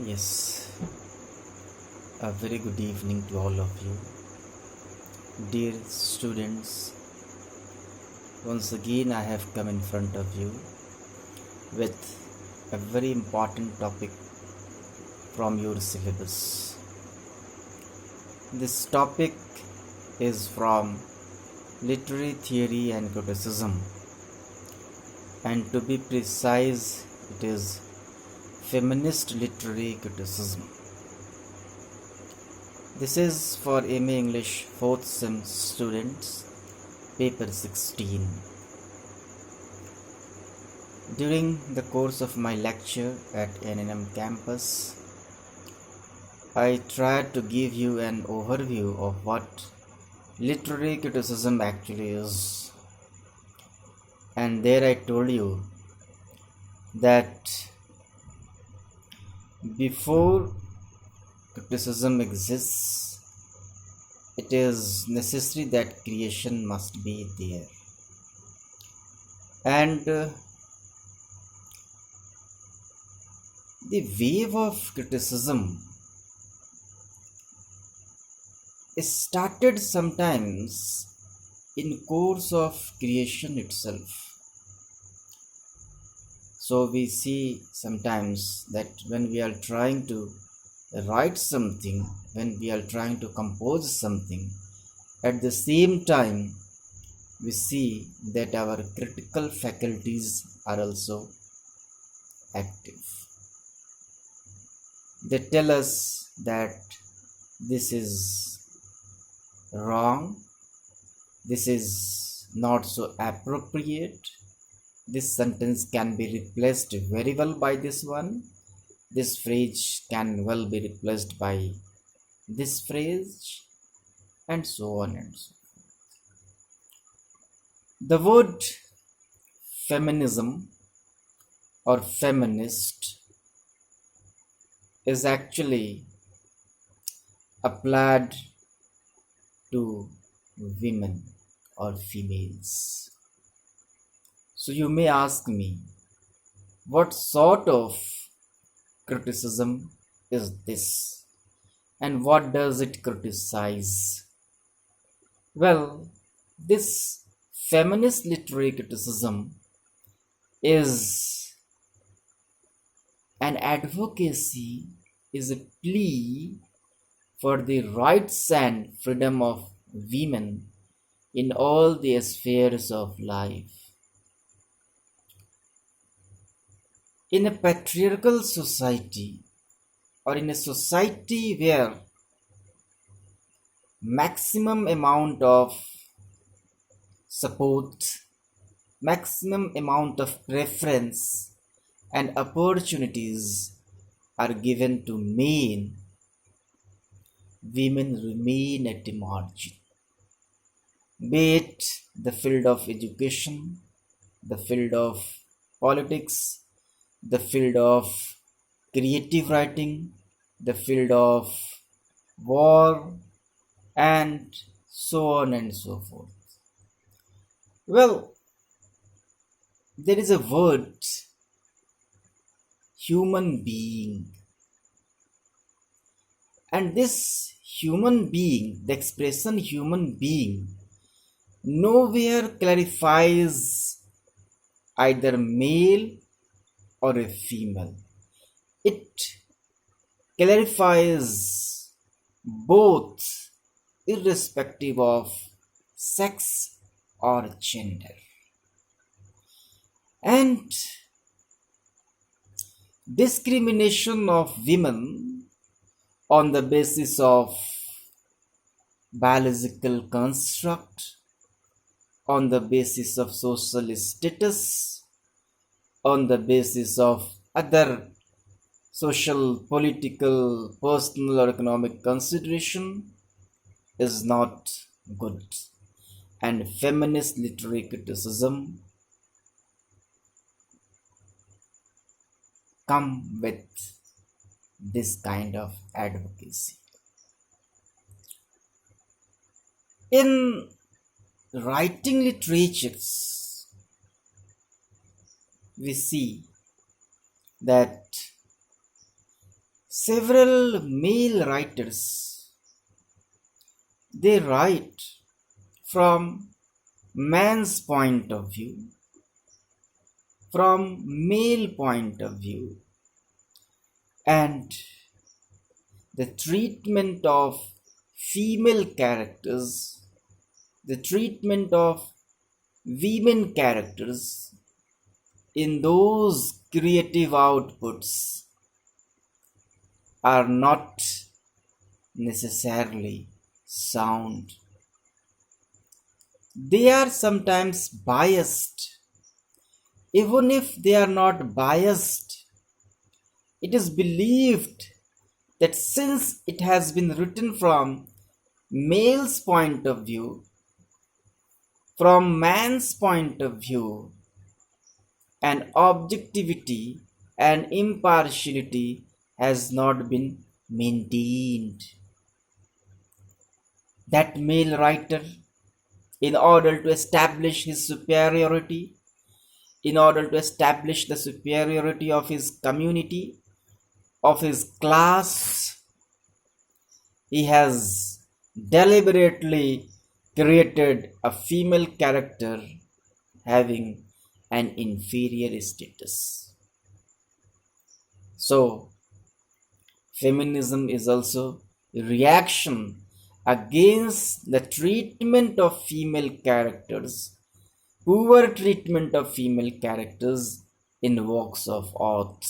Yes, a very good evening to all of you. Dear students, once again I have come in front of you with a very important topic from your syllabus. This topic is from literary theory and criticism, and to be precise, it is feminist literary criticism. This is for M.A. English 4th Sem students, paper 16. During the course of my lecture at N.M. campus, I tried to give you an overview of what literary criticism actually is. And there I told you that before criticism exists, it is necessary that creation must be there. And the wave of criticism is started sometimes in course of creation itself. So we see sometimes that when we are trying to write something, when we are trying to compose something, at the same time we see that our critical faculties are also active. They tell us that this is wrong, this is not so appropriate, this sentence can be replaced very well by this one, this phrase can well be replaced by this phrase, and so on and so forth. The word feminism or feminist is actually applied to women or females. So you may ask me, what sort of criticism is this? And what does it criticize? Well, this feminist literary criticism is an advocacy, is a plea for the rights and freedom of women in all the spheres of life. In a patriarchal society, or in a society where maximum amount of support, maximum amount of preference and opportunities are given to men, women remain at the margin. Be it the field of education, the field of politics, the field of creative writing, the field of war, and so on and so forth. Well, there is a word, human being, and this human being, the expression human being, nowhere clarifies either male or a female. It clarifies both, irrespective of sex or gender. And discrimination of women on the basis of biological construct, on the basis of social status, on the basis of other social, political, personal, or economic consideration is not good. And feminist literary criticism come with this kind of advocacy. In writing literatures, we see that Several male writers, they write from man's point of view, from male point of view, and the treatment of female characters, the treatment of women characters in those creative outputs are not necessarily sound. They are sometimes biased. Even if they are not biased, it is believed that since it has been written from male's point of view, from man's point of view, and objectivity and impartiality has not been maintained. That male writer, in order to establish his superiority, in order to establish the superiority of his community, of his class, he has deliberately created a female character having an inferior status. So, feminism is also a reaction against the treatment of female characters, poor treatment of female characters in works of art.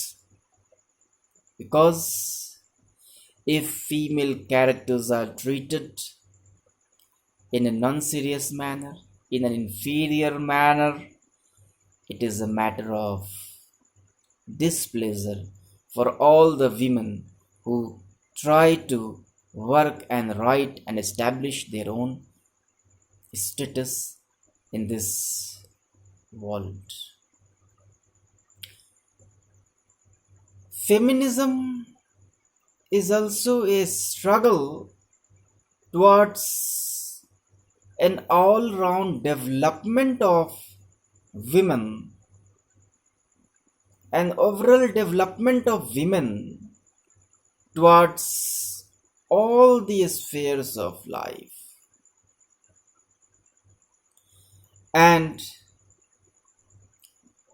Because if female characters are treated in a non-serious manner, in an inferior manner, it is a matter of displeasure for all the women who try to work and write and establish their own status in this world. Feminism is also a struggle towards an all-round development of women, an overall development of women towards all the spheres of life. And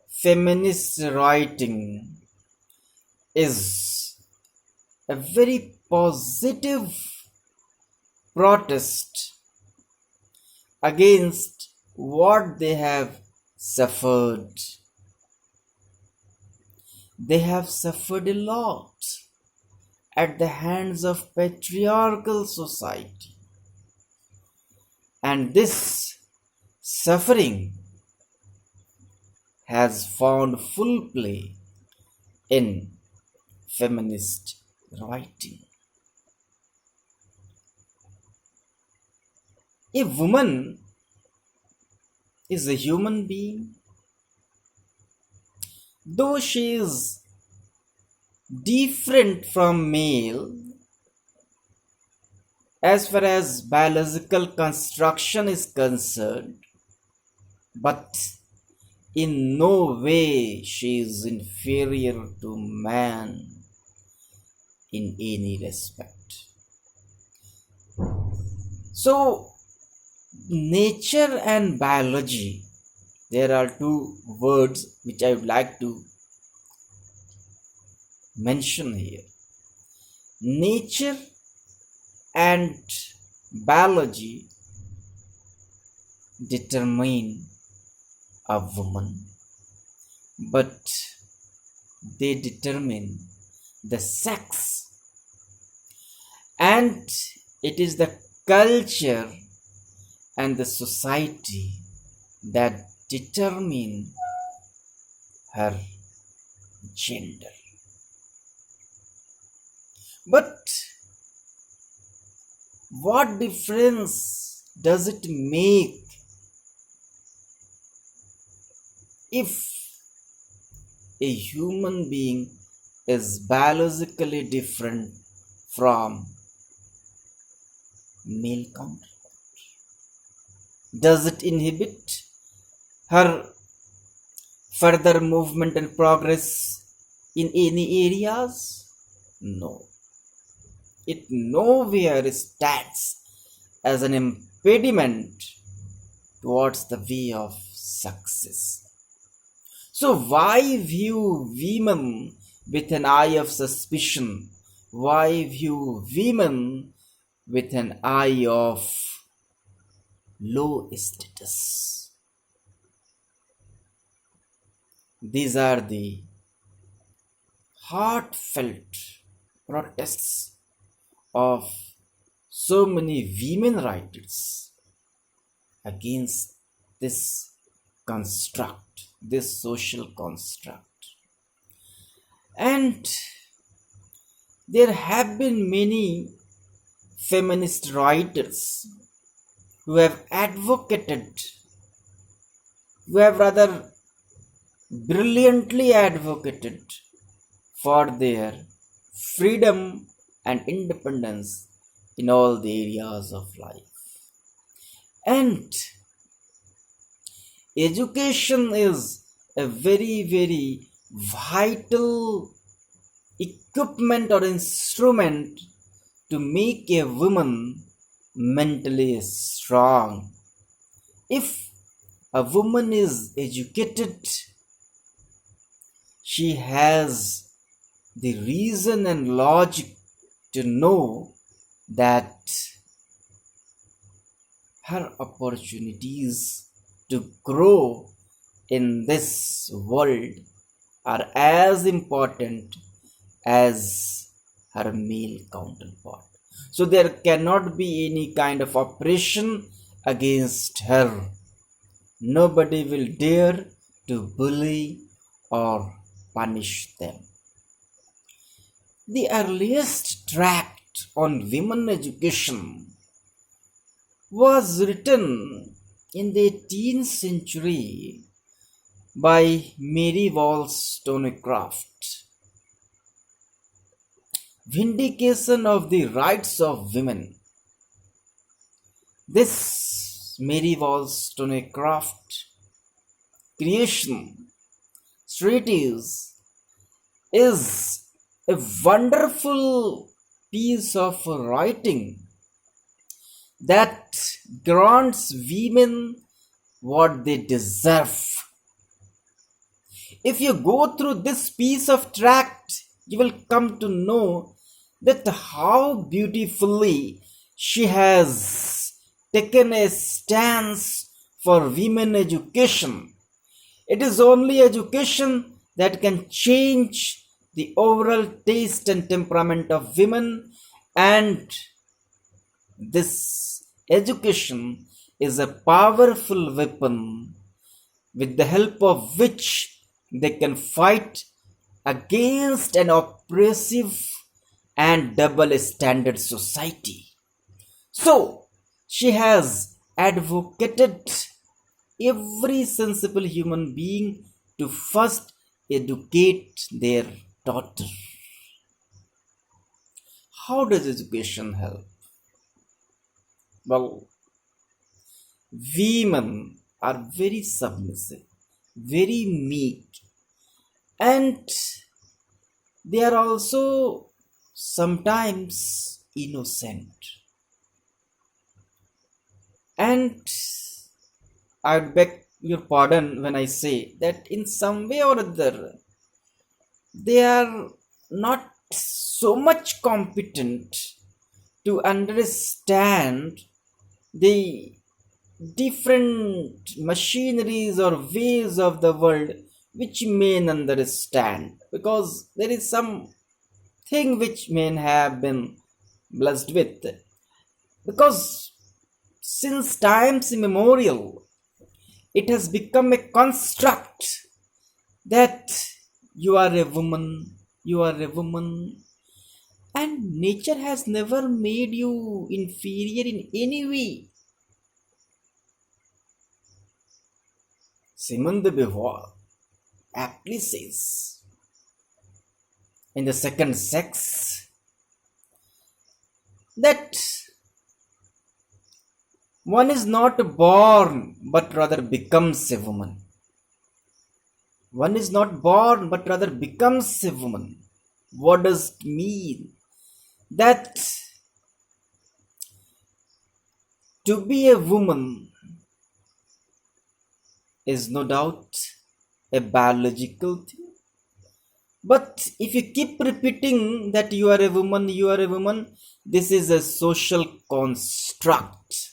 feminist writing is a very positive protest against what they have suffered. They have suffered a lot at the hands of patriarchal society. And this suffering has found full play in feminist writing. A woman is a human being, though she is different from male as far as biological construction is concerned, but in no way she is inferior to man in any respect. So, nature and biology, there are two words which I would like to mention here. Nature and biology determine a woman, but they determine the sex, and it is the culture and the society that determine her gender. But what difference does it make if a human being is biologically different from male counterpart? Does it inhibit her further movement and progress in any areas? No, it nowhere stands as an impediment towards the way of success. So, why view women with an eye of suspicion? Why view women with an eye of low status? These are the heartfelt protests of so many women writers against this construct, this social construct. And there have been many feminist writers who have advocated, who have rather brilliantly advocated for their freedom and independence in all the areas of life. And education is a very, very vital equipment or instrument to make a woman mentally strong. If a woman is educated, she has the reason and logic to know that her opportunities to grow in this world are as important as her male counterpart. So there cannot be any kind of oppression against her. Nobody will dare to bully or punish them. The earliest tract on women education was written in the 18th century by Mary Wollstonecraft. Vindication of the rights of women. This Mary Wollstonecraft creation treatise is a wonderful piece of writing that grants women what they deserve. If you go through this piece of tract, you will come to know that how beautifully she has taken a stance for women education. It is only education that can change the overall taste and temperament of women, and this education is a powerful weapon with the help of which they can fight against an oppressive and double standard society. So, she has advocated every sensible human being to first educate their daughter. How does education help? Well, women are very submissive, very meek, and they are also sometimes innocent. And I beg your pardon when I say that in some way or other, they are not so much competent to understand the different machineries or ways of the world which men understand, because there is some thing which men have been blessed with, because since times immemorial it has become a construct that you are a woman, you are a woman, and nature has never made you inferior in any way. Simone de Beauvoir aptly says in The Second Sex that one is not born but rather becomes a woman. One is not born but rather becomes a woman. What does it mean? That to be a woman is no doubt a biological thing. But if you keep repeating that you are a woman, this is a social construct.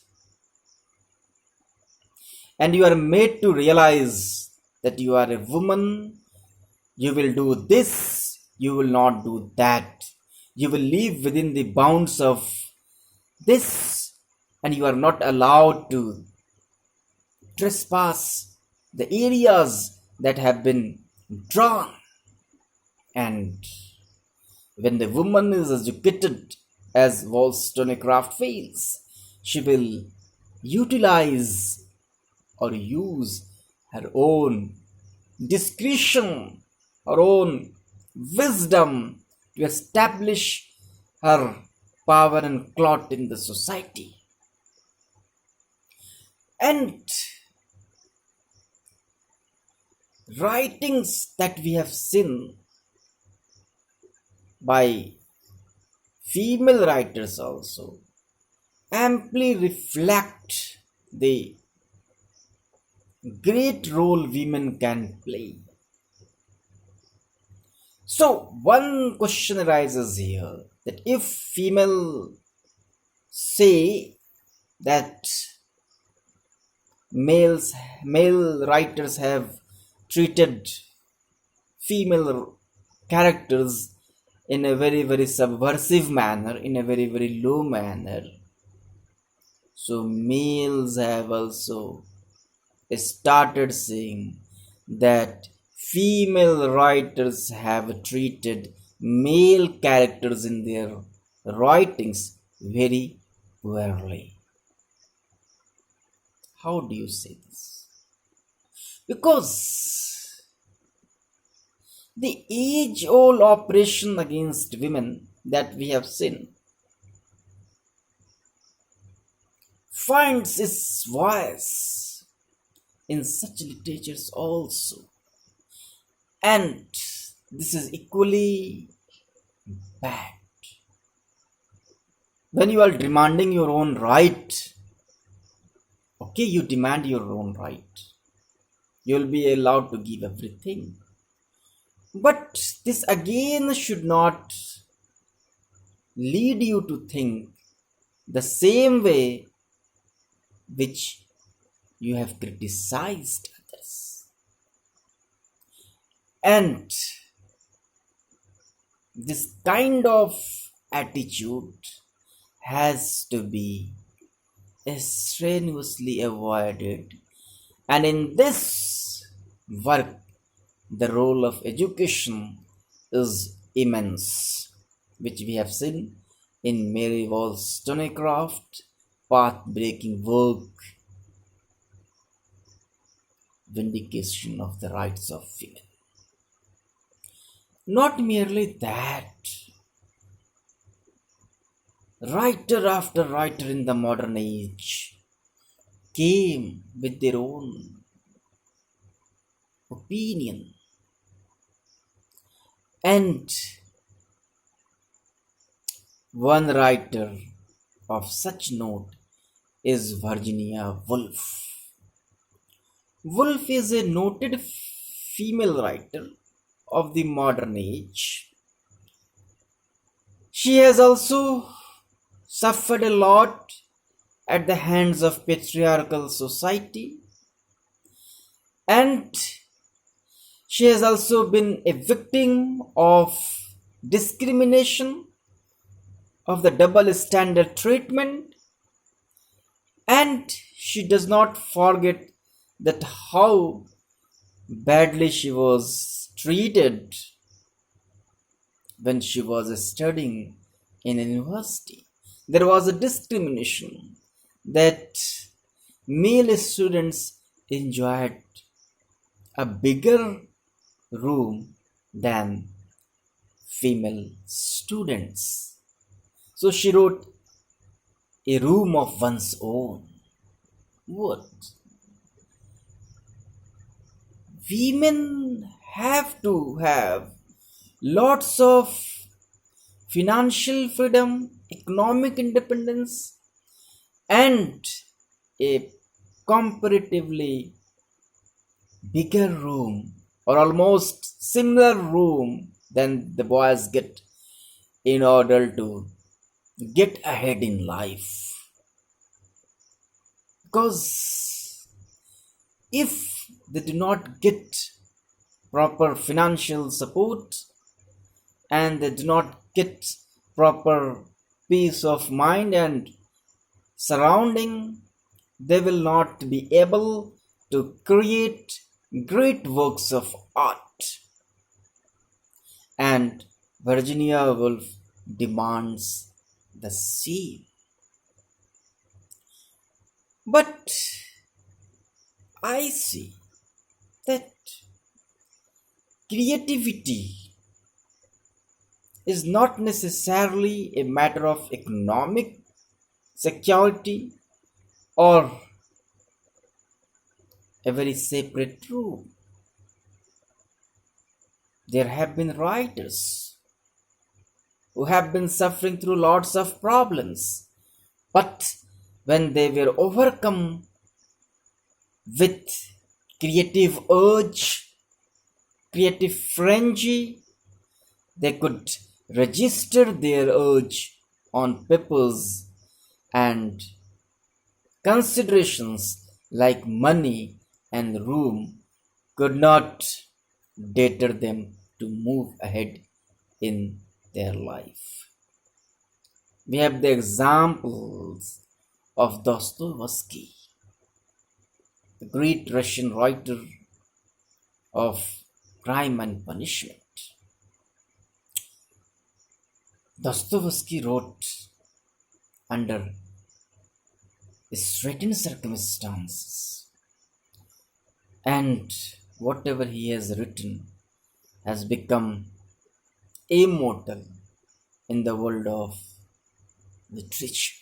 And you are made to realize that you are a woman, you will do this, you will not do that. You will live within the bounds of this, and you are not allowed to trespass the areas that have been drawn. And when the woman is educated as Wollstonecraft feels, she will utilize or use her own discretion, her own wisdom to establish her power and clout in the society. And writings that we have seen by female writers also amply reflect the great role women can play. So, one question arises here that if female say that males male writers have treated female characters in a very subversive manner, in a very low manner, so males have also started saying that female writers have treated male characters in their writings very poorly. How do you say this? Because the age old operation against women that we have seen finds its voice in such literatures also. And this is equally bad. When you are demanding your own right, okay, you demand your own right. You will be allowed to give everything. But this again should not lead you to think the same way which you have criticized others. And this kind of attitude has to be strenuously avoided. And in this work, the role of education is immense, which we have seen in Mary Wollstonecraft path-breaking work, Vindication of the Rights of Women. Not merely that, writer after writer in the modern age came with their own opinion. And one writer of such note is Virginia Woolf. Woolf is a noted female writer of the modern age. She has also suffered a lot at the hands of patriarchal society, and she has also been a victim of discrimination, of the double standard treatment, and she does not forget that how badly she was treated when she was studying in a university. There was a discrimination that male students enjoyed a bigger room than female students. So she wrote a room of one's own. What? Women have to have lots of financial freedom, economic independence, and a comparatively bigger room or almost similar room than the boys get in order to get ahead in life. Because if they do not get proper financial support and they do not get proper peace of mind and surrounding, they will not be able to create great works of art. And Virginia Woolf demands the same. But I see that creativity is not necessarily a matter of economic security or a very separate room. There have been writers who have been suffering through lots of problems, but when they were overcome with creative urge, creative frenzy, they could register their urge on papers, and considerations like money and room could not deter them to move ahead in their life. We have the examples of Dostoevsky, the great Russian writer of Crime and Punishment. Dostoevsky wrote under straitened circumstances, and whatever he has written has become immortal in the world of literature.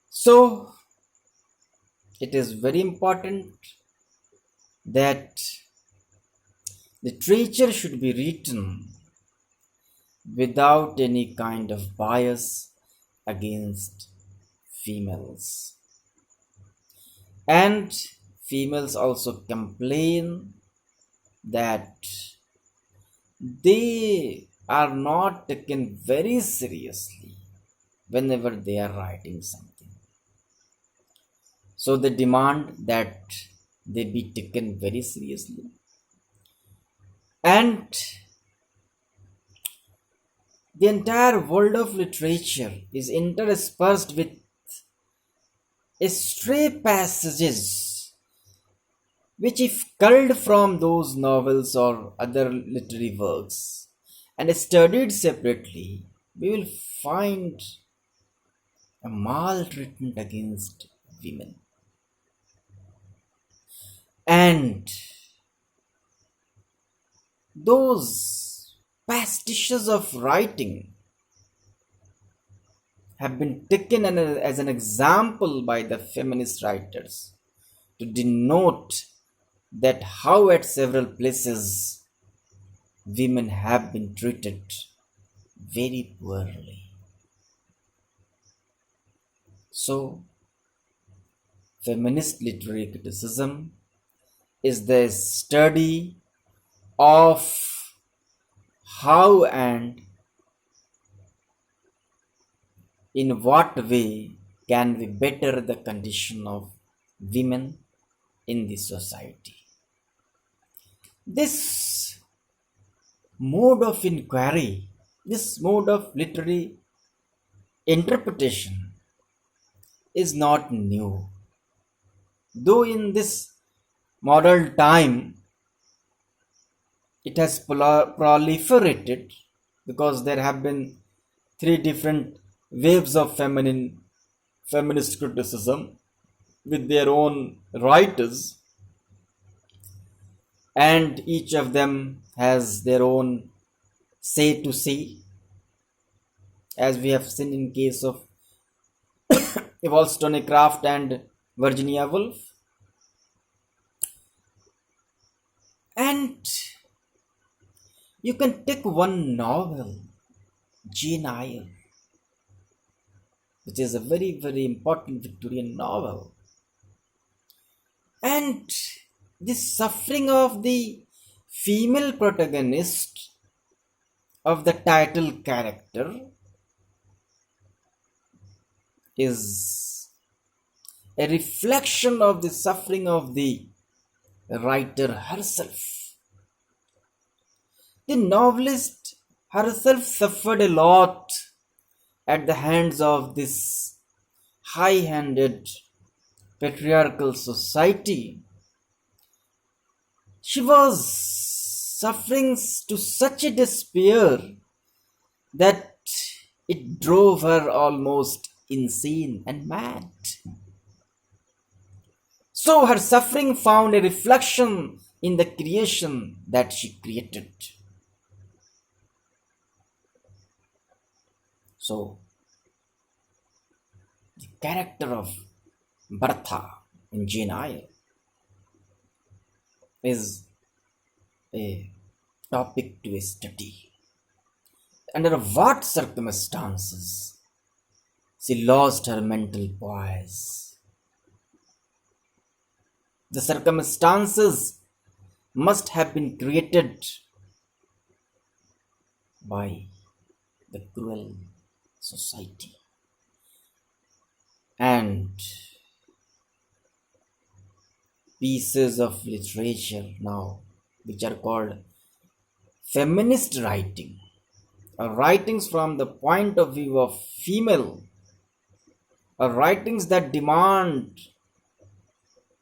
So, it is very important that literature should be written without any kind of bias against females. And females also complain that they are not taken very seriously whenever they are writing something. So they demand that they be taken very seriously. And the entire world of literature is interspersed with stray passages which, if culled from those novels or other literary works and studied separately, we will find a maltreatment against women. And those pastiches of writing have been taken as an example by the feminist writers to denote that how at several places women have been treated very poorly. So, feminist literary criticism is the study of how and in what way can we better the condition of women in the society. This mode of inquiry, this mode of literary interpretation is not new. Though in this modern time it has proliferated because there have been three different waves of feminist criticism with their own writers, and each of them has their own say to say, as we have seen in case of Wollstonecraft and Virginia Woolf. And You can take one novel, Jane Eyre, which is a very, very important Victorian novel. And the suffering of the female protagonist of the title character is a reflection of the suffering of the writer herself. The novelist herself suffered a lot at the hands of this high handed patriarchal society. She was suffering to such a despair that it drove her almost insane and mad. So her suffering found a reflection in the creation that she created. So the character of Bertha in Jane Eyre is a topic to study. Under what circumstances she lost her mental poise? The circumstances must have been created by the cruel society. And pieces of literature now, which are called feminist writing, are writings from the point of view of female, are writings that demand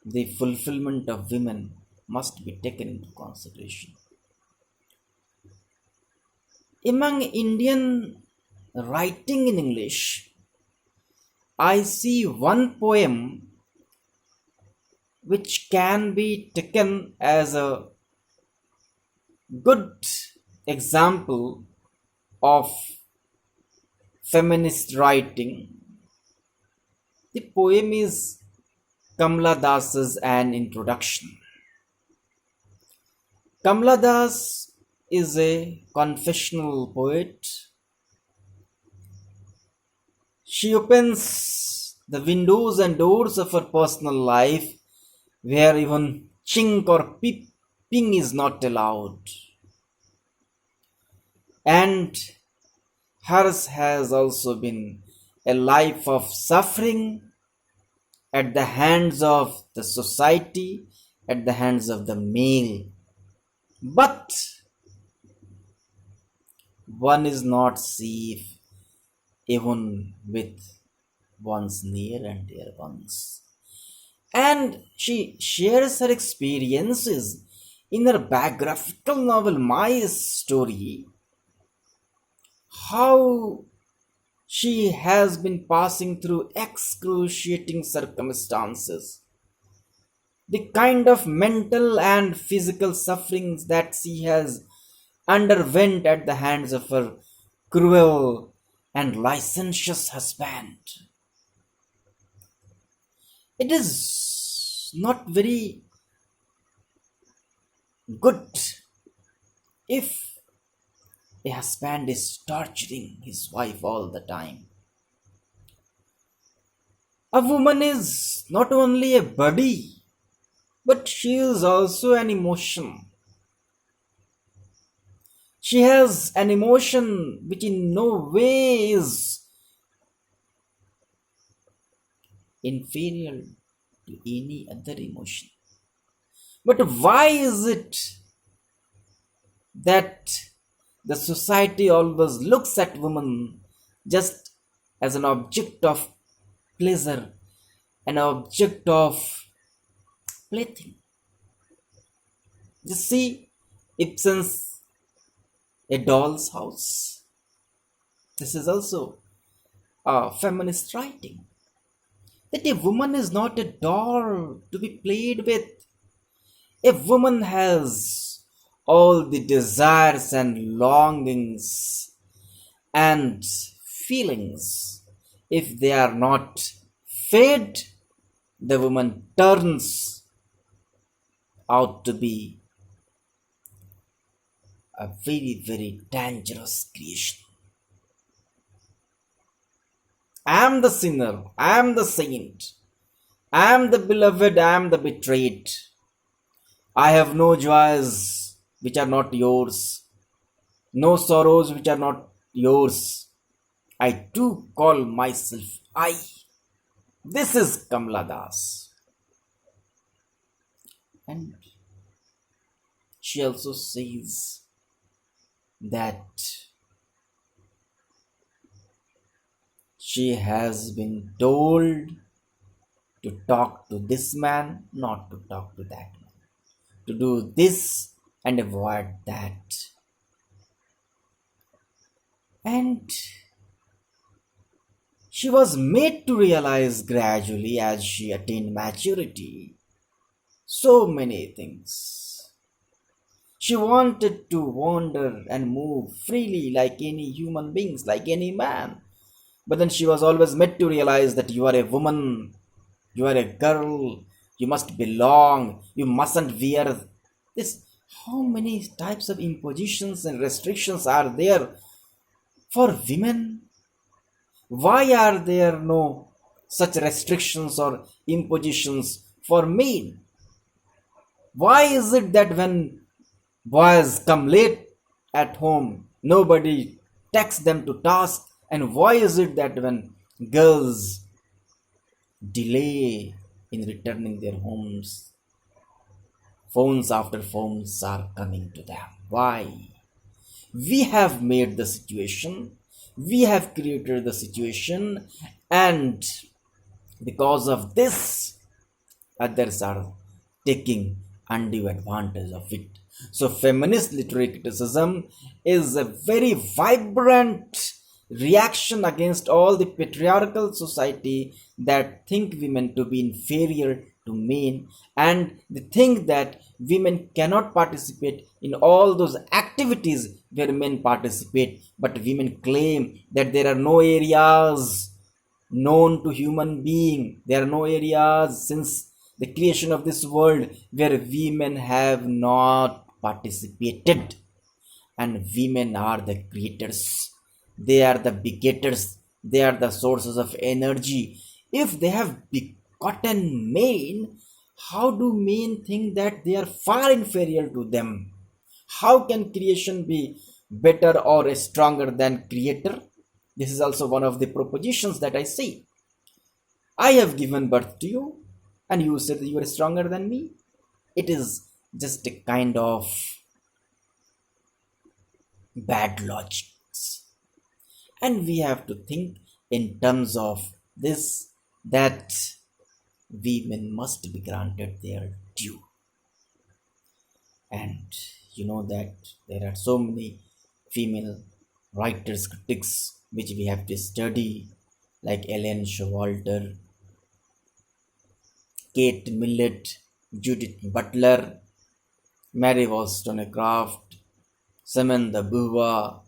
the fulfillment of women must be taken into consideration. Among Indian writing in English, I see one poem which can be taken as a good example of feminist writing. The poem is Kamla Das's An Introduction. Kamla Das is a confessional poet. She opens the windows and doors of her personal life where even chink or peeping is not allowed. And hers has also been a life of suffering at the hands of the society, at the hands of the male. But one is not safe even with one's near and dear ones. And she shares her experiences in her biographical novel My Story, how she has been passing through excruciating circumstances, the kind of mental and physical sufferings that she has underwent at the hands of her cruel and licentious husband. It is not very good if a husband is torturing his wife all the time. A woman is not only a body, but she is also an emotion. She has an emotion which in no way is inferior to any other emotion. But why is it that the society always looks at women just as an object of pleasure, an object of plaything? Just see Ibsen's A Doll's House. This is also a feminist writing. That a woman is not a doll to be played with. A woman has all the desires and longings and feelings. If they are not fed, the woman turns out to be a very, very dangerous creation. I am the sinner, I am the saint, I am the beloved, I am the betrayed. I have no joys which are not yours, no sorrows which are not yours. I too call myself I. This is Kamala Das. And she also says that she has been told to talk to this man, not to talk to that man, to do this and avoid that. And she was made to realize gradually as she attained maturity so many things. She wanted to wander and move freely like any human beings, like any man. But then she was always made to realize that you are a woman, you are a girl, you must belong, you mustn't wear this. How many types of impositions and restrictions are there for women? Why are there no such restrictions or impositions for men? Why is it that when boys come late at home, nobody takes them to task? And why is it that when girls delay in returning their homes, phones after phones are coming to them? Why? We have made the situation, we have created the situation, and because of this, others are taking undue advantage of it. So, feminist literary criticism is a very vibrant reaction against all the patriarchal society that think women to be inferior to men, and they think that women cannot participate in all those activities where men participate, but women claim that there are no areas known to human being, there are no areas since the creation of this world where women have not participated. And women are the creators, they are the begetters, they are the sources of energy. If they have begotten men, how do men think that they are far inferior to them? How can creation be better or stronger than creator? This is also one of the propositions that I see. I have given birth to you and you said that you are stronger than me. It is just a kind of bad logic. And we have to think in terms of this, that women must be granted their due. And you know that there are so many female writers, critics, which we have to study, like Ellen Showalter, Kate Millett, Judith Butler, Mary Wollstonecraft, Samantha Beauvoir,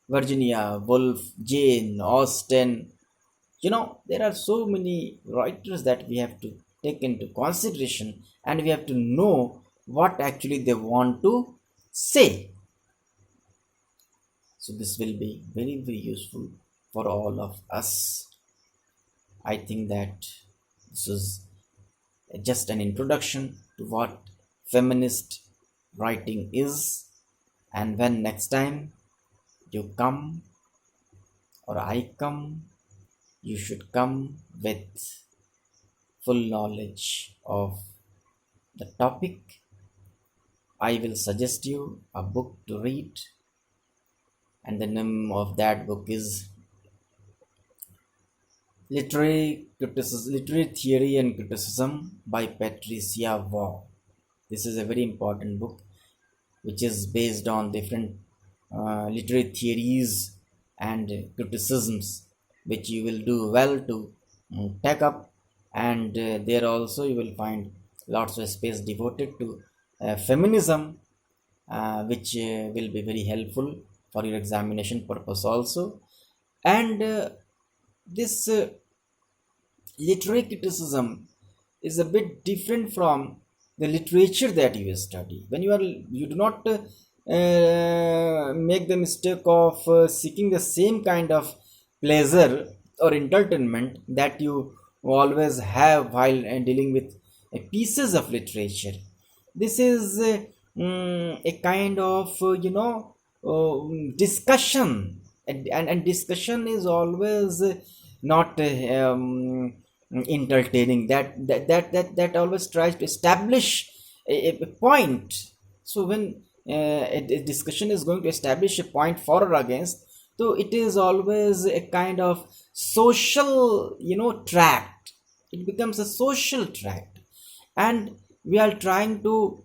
Virginia Woolf, Jane Austen. There are so many writers that we have to take into consideration, and we have to know what actually they want to say. So, this will be very, very useful for all of us. I think that this is just an introduction to what feminist writing is, and when next time you come or I come, you should come with full knowledge of the topic. I will suggest you a book to read, and the name of that book is Literary Theory and Criticism by Patricia Waugh. This is a very important book which is based on different literary theories and criticisms, which you will do well to take up. And there also you will find lots of space devoted to feminism, which will be very helpful for your examination purpose also. And this literary criticism is a bit different from the literature that you study. When you do not make the mistake of seeking the same kind of pleasure or entertainment that you always have while dealing with pieces of literature. This is a kind of discussion, and discussion is always not entertaining. That always tries to establish a point. So when a discussion is going to establish a point for or against, so it is always a kind of social tract. It becomes a social tract, and we are trying to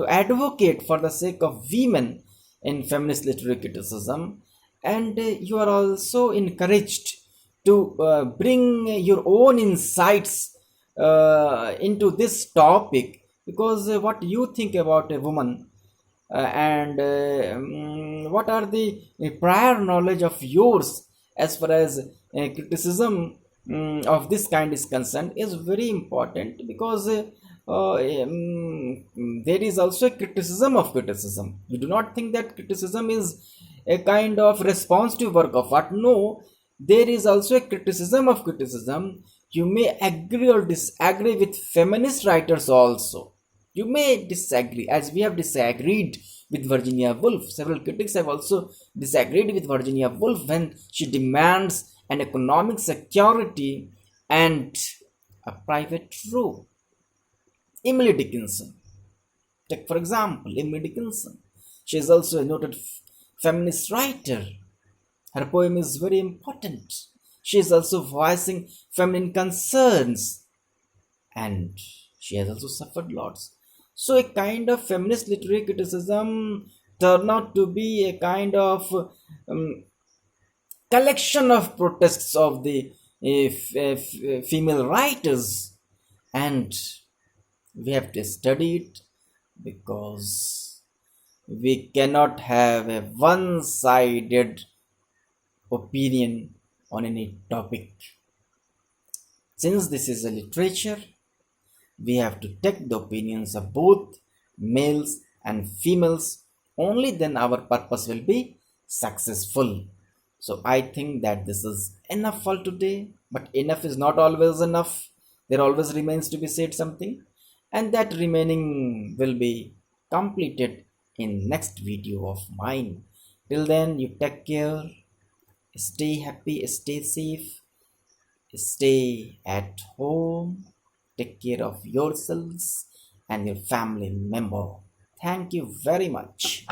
advocate for the sake of women in feminist literary criticism. And you are also encouraged to bring your own insights into this topic, because what you think about a woman, and what are the prior knowledge of yours as far as criticism of this kind is concerned, is very important, because there is also a criticism of criticism. You do not think that criticism is a kind of response to work of art. No, there is also a criticism of criticism. You may agree or disagree with feminist writers also. You may disagree, as we have disagreed with Virginia Woolf. Several critics have also disagreed with Virginia Woolf when she demands an economic security and a private row. Emily Dickinson, take for example Emily Dickinson. She is also a noted feminist writer. Her poem is very important. She is also voicing feminine concerns, and she has also suffered lots. So, a kind of feminist literary criticism turned out to be a kind of collection of protests of the female writers, and we have to study it, because we cannot have a one sided opinion on any topic. Since this is a literature, we have to take the opinions of both males and females. Only then our purpose will be successful. So I think that this is enough for today, but enough is not always enough. There always remains to be said something, and that remaining will be completed in next video of mine. Till then, you take care, stay happy, stay safe, stay at home, take care of yourselves and your family member. Thank you very much.